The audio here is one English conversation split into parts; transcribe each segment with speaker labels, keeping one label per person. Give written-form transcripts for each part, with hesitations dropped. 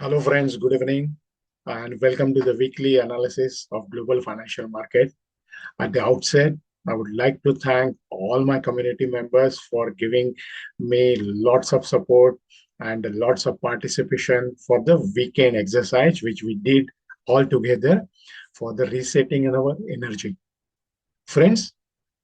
Speaker 1: Hello, friends. Good evening, and welcome to the weekly analysis of global financial market. At the outset, I would like to thank all my community members for giving me lots of support and lots of participation for the weekend exercise, which we did all together for the resetting in our energy. Friends,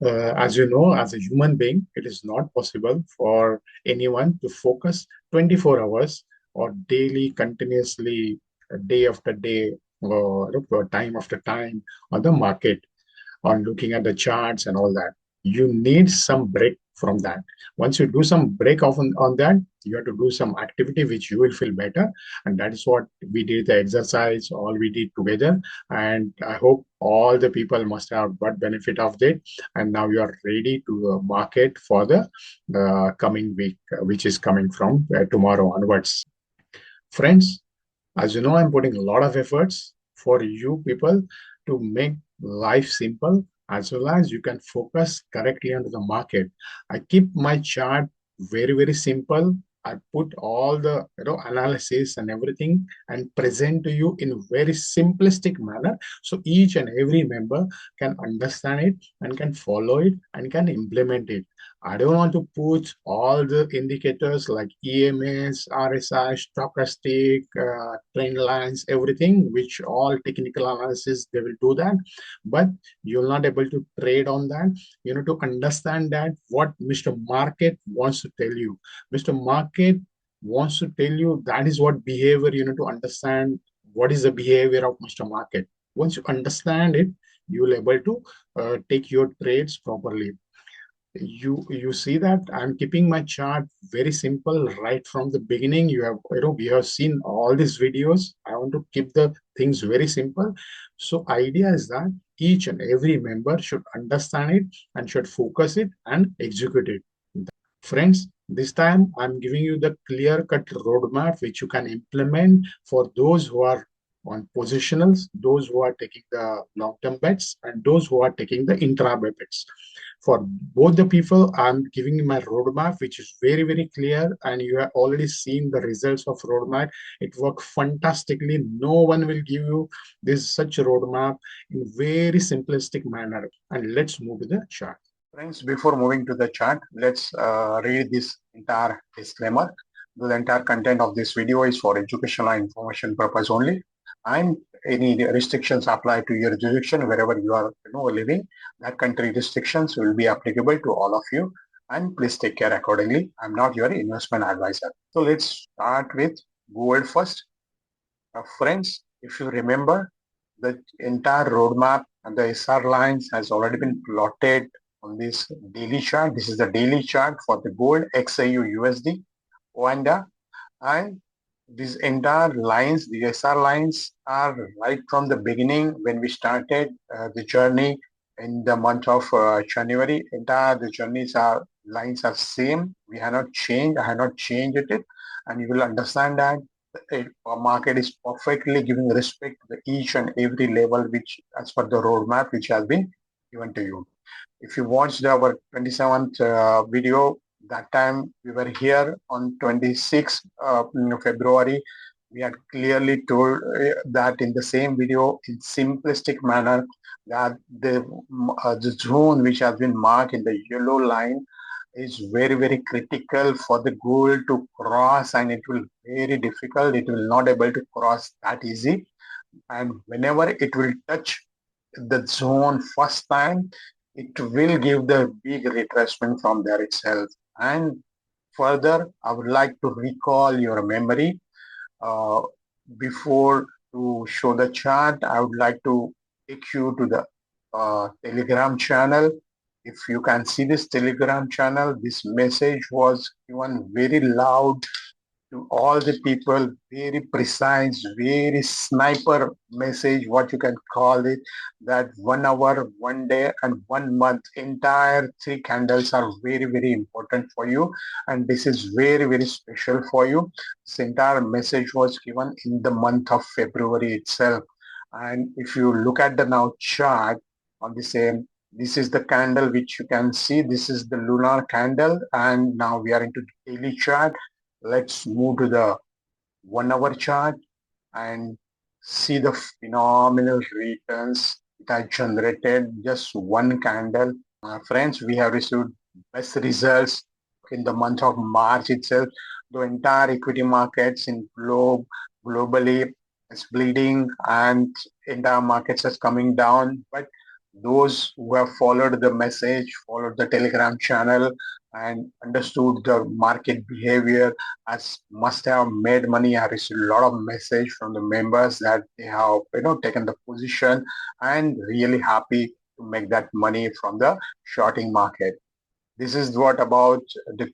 Speaker 1: as you know, as a human being, it is not possible for anyone to focus 24 hours or daily, continuously, day after day, or time after time on the market, on looking at the charts and all that. You need some break from that. Once you do some break off on that, you have to do some activity which you will feel better. And that is what we did, the exercise, all we did together. And I hope all the people must have got benefit of it. And now you are ready to market for the coming week, which is coming from tomorrow onwards. Friends, as you know, I'm putting a lot of efforts for you people to make life simple as well as you can focus correctly onto the market. I keep my chart very simple. I put all the analysis and everything and present to you in a very simplistic manner so each and every member can understand it and can follow it and can implement it. I don't want to put all the indicators like EMS, RSI, stochastic, trend lines, everything, which all technical analysis, they will do that. But you're not able to trade on that. You need to understand that what Mr. Market wants to tell you. Mr. Market wants to tell you that is what behavior you need to understand. What is the behavior of Mr. Market? Once you understand it, you will able to take your trades properly. You see that I'm keeping my chart very simple right from the beginning. We have seen all these videos. I want to keep the things very simple. So idea is that each and every member should understand it and should focus it and execute it. Friends, this time I'm giving you the clear-cut roadmap which you can implement for those who are on positionals, those who are taking the long-term bets, and those who are taking the intra-day bets. For both the people, I'm giving you my roadmap, which is very clear, and you have already seen the results of roadmap. It works fantastically. No one will give you this such a roadmap in very simplistic manner. And let's move to the chart.
Speaker 2: Friends, before moving to the chart, let's read this entire disclaimer. The entire content of this video is for educational and information purpose only. And any restrictions apply to your jurisdiction wherever you are living. That country restrictions will be applicable to all of you. And please take care accordingly. I'm not your investment advisor. So let's start with gold first. Friends, if you remember, the entire roadmap and the SR lines has already been plotted on this daily chart. This is the daily chart for the gold, XAU, USD, OANDA, and these entire lines, the SR lines, are right from the beginning when we started the journey in the month of January. Entire the journeys are lines are same. We have not changed. I have not changed it, and you will understand that a market is perfectly giving respect to each and every level which, as per the roadmap, which has been given to you. If you watched our 27th video, that time we were here on 26th February. We had clearly told that in the same video, in simplistic manner, that the zone which has been marked in the yellow line is very critical for the gold to cross, and it will very difficult. It will not able to cross that easy. And whenever it will touch the zone first time, it will give the big retracement from there itself. And further, I would like to recall your memory. Before to show the chart, I would like to take you to the Telegram channel. If you can see this Telegram channel, this message was given very loud to all the people, very precise, very sniper message, what you can call it, that 1 hour, 1 day, and 1 month, entire 3 candles are very important for you. And this is very special for you. This entire message was given in the month of February itself. And if you look at the now chart on the same, this is the candle which you can see. This is the lunar candle. And now we are into the daily chart. Let's move to the 1 hour chart and see the phenomenal returns it has generated just one candle. Friends, we have received best results in the month of March itself. The entire equity markets in globally is bleeding and entire markets is coming down. But those who have followed the message, followed the Telegram channel, and understood the market behavior as must have made money. I received a lot of message from the members that they have taken the position and really happy to make that money from the shorting market. This is what about the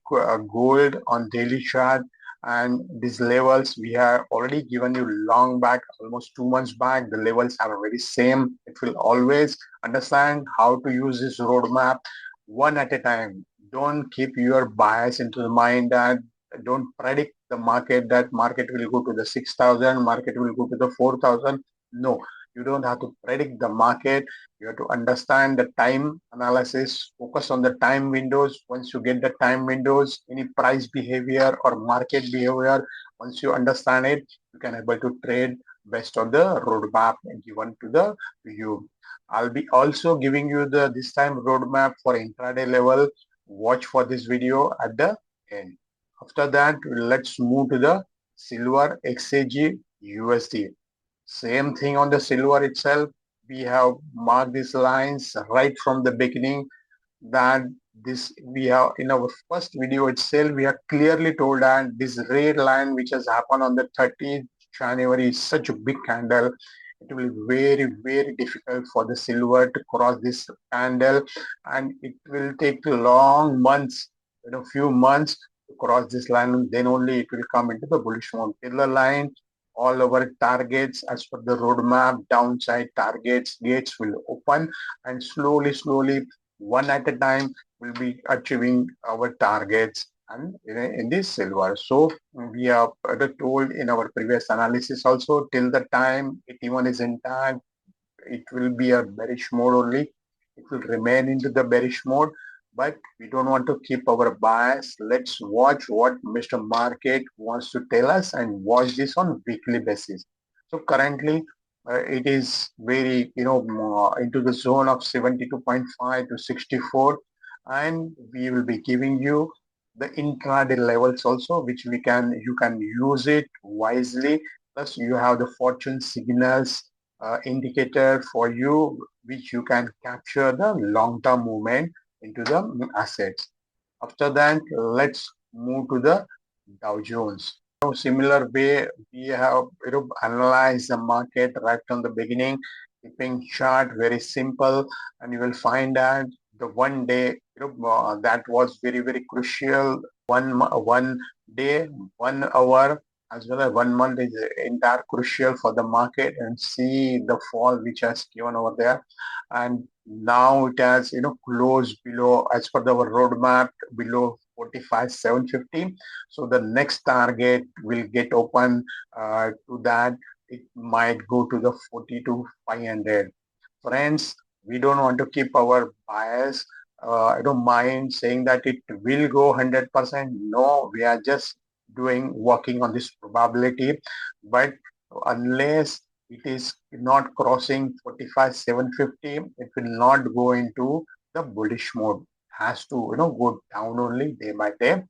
Speaker 2: gold on daily chart, and these levels we have already given you long back, almost 2 months back. The levels are very same. It will always understand how to use this roadmap one at a time. Don't keep your bias into the mind that don't predict the market that market will go to the 6,000, market will go to the 4,000. No, you don't have to predict the market. You have to understand the time analysis, focus on the time windows. Once you get the time windows, any price behavior or market behavior, once you understand it, you can able to trade based on the roadmap given to you. I'll be also giving you the this time roadmap for intraday level. Watch for this video at the end. After that, let's move to the silver XAG USD. Same thing on the silver itself. We have marked these lines right from the beginning that this we have in our first video itself, we have clearly told that this red line which has happened on the 30th January is such a big candle. It will be very, very difficult for the silver to cross this candle, and it will take long months, few months to cross this line. Then only it will come into the bullish mode. Pillar line, all our targets as per the roadmap, downside targets, gates will open, and slowly, one at a time, we'll be achieving our targets and in this silver. So we have told in our previous analysis also, till the time 81 is intact, it will be a bearish mode only. It will remain into the bearish mode, but we don't want to keep our bias. Let's watch what Mr. Market wants to tell us and watch this on weekly basis. So currently it is very into the zone of 72.5 to 64, and we will be giving you the intraday levels also, which you can use it wisely. Plus you have the fortune signals indicator for you, which you can capture the long-term movement into the assets. After that, let's move to the Dow Jones. Similar way, we have analyzed the market right from the beginning, keeping chart very simple, and you will find that the 1 day that was very, very crucial. One day, 1 hour, as well as 1 month is entire crucial for the market, and see the fall which has given over there. And now it has closed below, as per our roadmap, below 45,750. So the next target will get open to that. It might go to the 42,500. Friends, we don't want to keep our bias. I don't mind saying that it will go 100%. No, we are just working on this probability. But unless it is not crossing 45,750, it will not go into the bullish mode. Has to go down only day by day.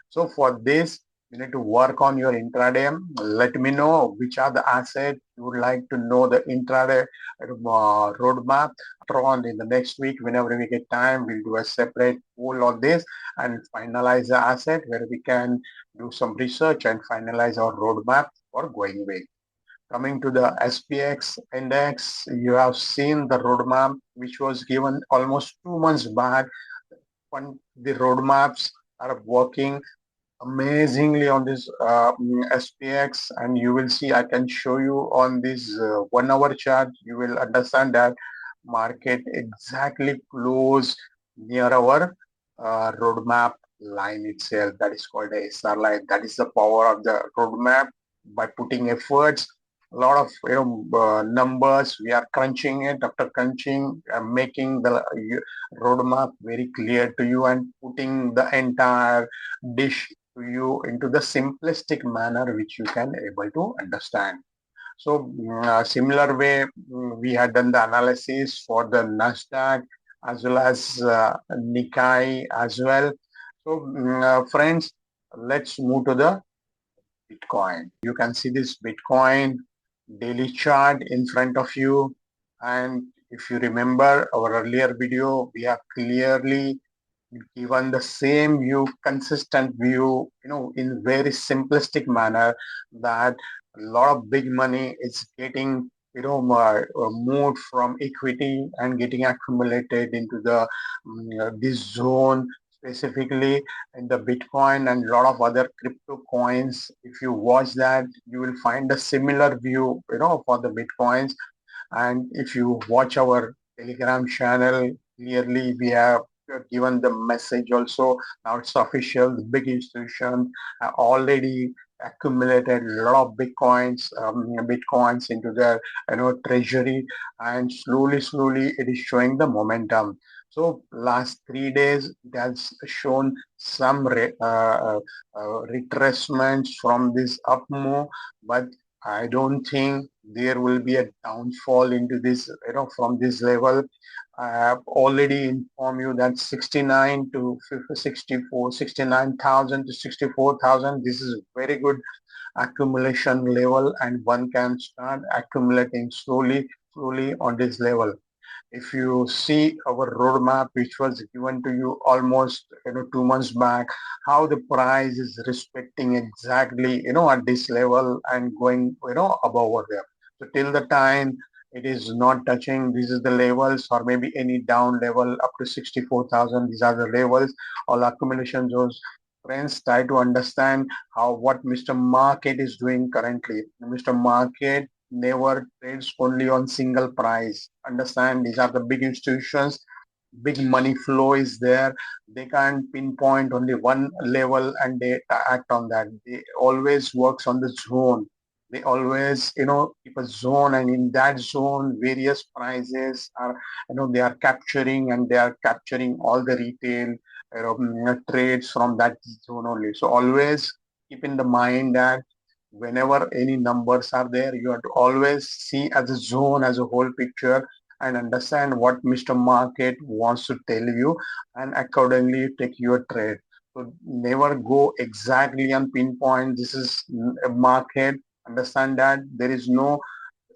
Speaker 2: So for this, you need to work on your intraday. Let me know which are the assets you would like to know the intraday roadmap. Later on in the next week, whenever we get time, we'll do a separate poll on this and finalize the asset where we can do some research and finalize our roadmap for going away. Coming to the SPX index, you have seen the roadmap which was given almost 2 months back. When the roadmaps are working amazingly on this SPX, and you will see, I can show you on this 1 hour chart, you will understand that market exactly close near our roadmap line itself. That is called a SR line. That is the power of the roadmap. By putting efforts, a lot of numbers, we are crunching it. After crunching, making the roadmap very clear to you and putting the entire dish to you into the simplistic manner which you can able to understand. So similar way, we had done the analysis for the Nasdaq as well as Nikkei as well. So friends, let's move to the Bitcoin. You can see this Bitcoin daily chart in front of you. And if you remember our earlier video, we have clearly given the same view, consistent view, in very simplistic manner, that a lot of big money is getting, moved from equity and getting accumulated into the this zone, specifically in the Bitcoin and a lot of other crypto coins. If you watch that, you will find a similar view, for the Bitcoins. And if you watch our Telegram channel, clearly we have given the message also. Now it's official. The big institutions have already accumulated a lot of bitcoins into their treasury, and slowly it is showing the momentum. So last 3 days it has shown some retracements from this up move, but I don't think there will be a downfall into this, from this level. I have already informed you that 69 to 64, 69,000 to 64,000. This is very good accumulation level, and one can start accumulating slowly on this level. If you see our roadmap, which was given to you almost 2 months back, how the price is respecting exactly at this level and going above over there. So till the time it is not touching, this is the levels, or maybe any down level up to 64,000. These are the levels, all accumulation zones. Friends, try to understand how what Mr. Market is doing currently. Mr. Market never trades only on single price. Understand, these are the big institutions, big money flow is there. They can't pinpoint only one level and they act on that. They always works on the zone. They always keep a zone, and in that zone various prices are they are capturing, and they are capturing all the retail trades from that zone only. So always keep in the mind that whenever any numbers are there, you have to always see as a zone, as a whole picture, and understand what Mr. Market wants to tell you, and accordingly take your trade. So never go exactly and pinpoint this is a market. Understand that there is no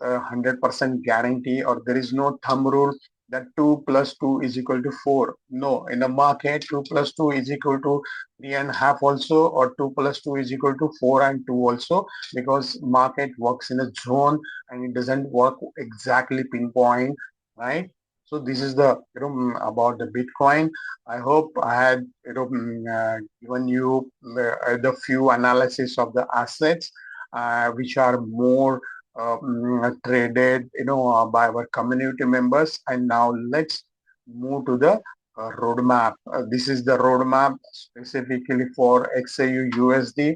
Speaker 2: 100% guarantee, or there is no thumb rule that 2 plus 2 is equal to 4. No, in the market 2 plus 2 is equal to 3.5 also, or 2 plus 2 is equal to 4 and 2 also, because market works in a zone and it doesn't work exactly pinpoint, right? So this is the about the Bitcoin. I hope I had given you the few analysis of the assets which are more traded by our community members. And now let's move to the roadmap. This is the roadmap specifically for XAU USD.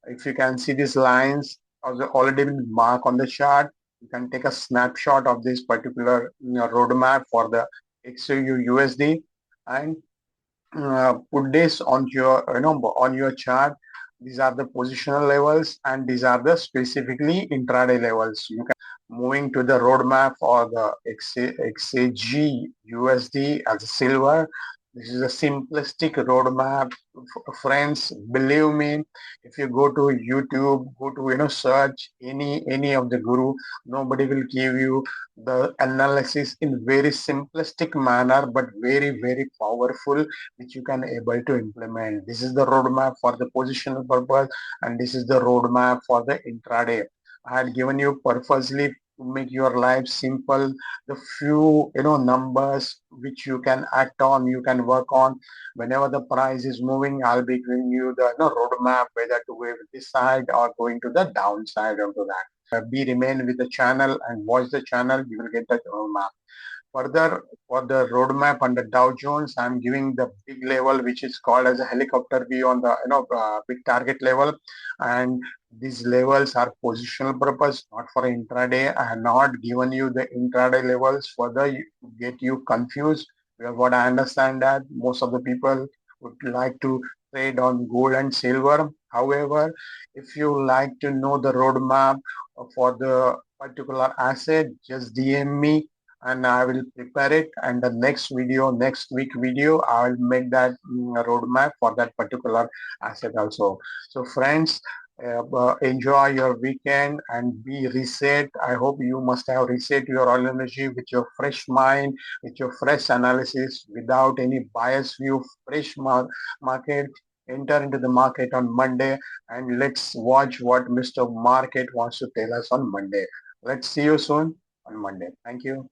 Speaker 2: If you can see these lines already been marked on the chart, you can take a snapshot of this particular roadmap for the XAU USD and put this on your on your chart. These are the positional levels, and these are the specifically intraday levels. You can moving to the roadmap for the XAG USD as a silver. This is a simplistic roadmap, friends. Believe me, if you go to YouTube, go to search any of the guru, nobody will give you the analysis in very simplistic manner, but very powerful, which you can able to implement. This is the roadmap for the positional purpose, and this is the roadmap for the intraday. I had given you purposely to make your life simple. The few numbers which you can act on, you can work on. Whenever the price is moving, I'll be giving you the roadmap whether to go with this side or going to the downside of that. Be remain with the channel and watch the channel. You will get the roadmap. Further, for the roadmap under Dow Jones, I'm giving the big level, which is called as a helicopter view on the big target level, and these levels are positional purpose, not for intraday. I have not given you the intraday levels further to get you confused. Because what I understand that most of the people would like to trade on gold and silver. However, if you like to know the roadmap for the particular asset, just DM me and I will prepare it. And the next video, next week video, I will make that roadmap for that particular asset also. So friends, enjoy your weekend and be reset. I hope you must have reset your oil energy with your fresh mind, with your fresh analysis, without any bias view, fresh market. Enter into the market on Monday and let's watch what Mr. Market wants to tell us on Monday. Let's see you soon on Monday. Thank you.